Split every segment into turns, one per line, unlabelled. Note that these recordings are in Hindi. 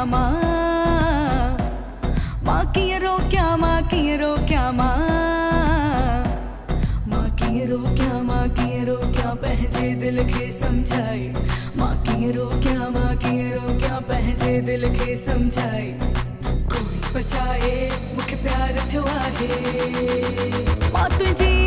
माँ माँ की रोक्या माँ की रोक्या माँ माँ की रोक्या माँ की रोक्या पहचे दिल के समझाए माँ की रोक्या पहचे दिल के समझाए कोई बचाए मुख प्यार थियो आहे माँ तुझी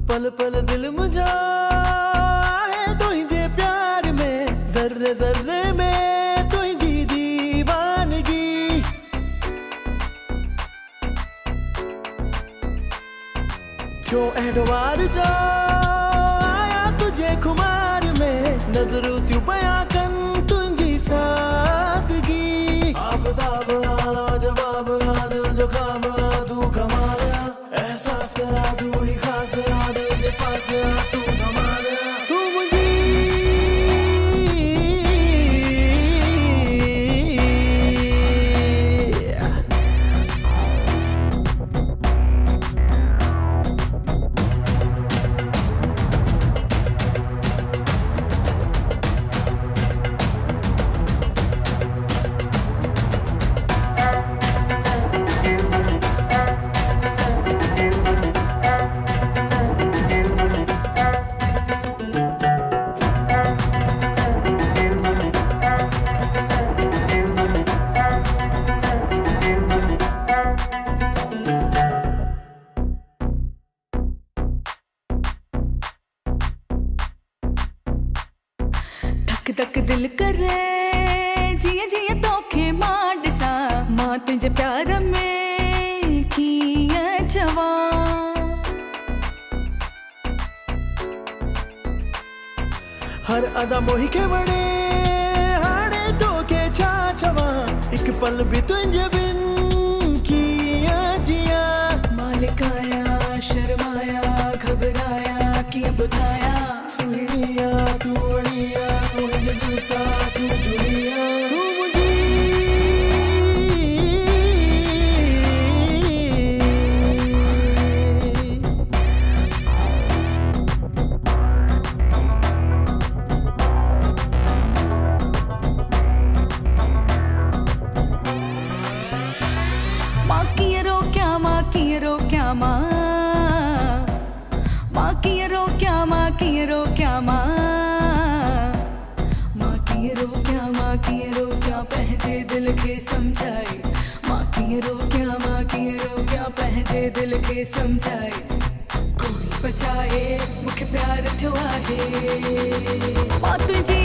पल पल दिल मुझा है तुझे प्यार में जर्रे जर्रे में तुझी दीवानगी क्यों एतवार जा आया तुझे खुमार में नजर त्यू बयां कन तुझी सादगी आफताब आला जवाब आदिल जो खाब तू कमाया एहसास तू ही खास तू हमारा तू मुझे
धक धक दिल करे जिए जिए तोखे मां ॾिसा मां तुझे प्यार में कीअं चवां
हर अदा मोही के वणे हाणे तोखे छा चवां एक पल भी तुझे बिन कीअं जियां
मालिकाया शर्माया घबराया कीअं ॿुधाया
सुहिणिया तू अड़िया मुंहिंजे दिल सां तू जुड़िया तू मुंहिंजी
माँ की रोक्या माँ की रोक्या माँ माँ की रोक्या माँ की रोक्या माँ माँ की रोक्या पहचे दिल के समझाए माँ की रोक्या पहचे दिल के समझाए कोई बचाए मुख प्यार थियो आहे माँ तुझी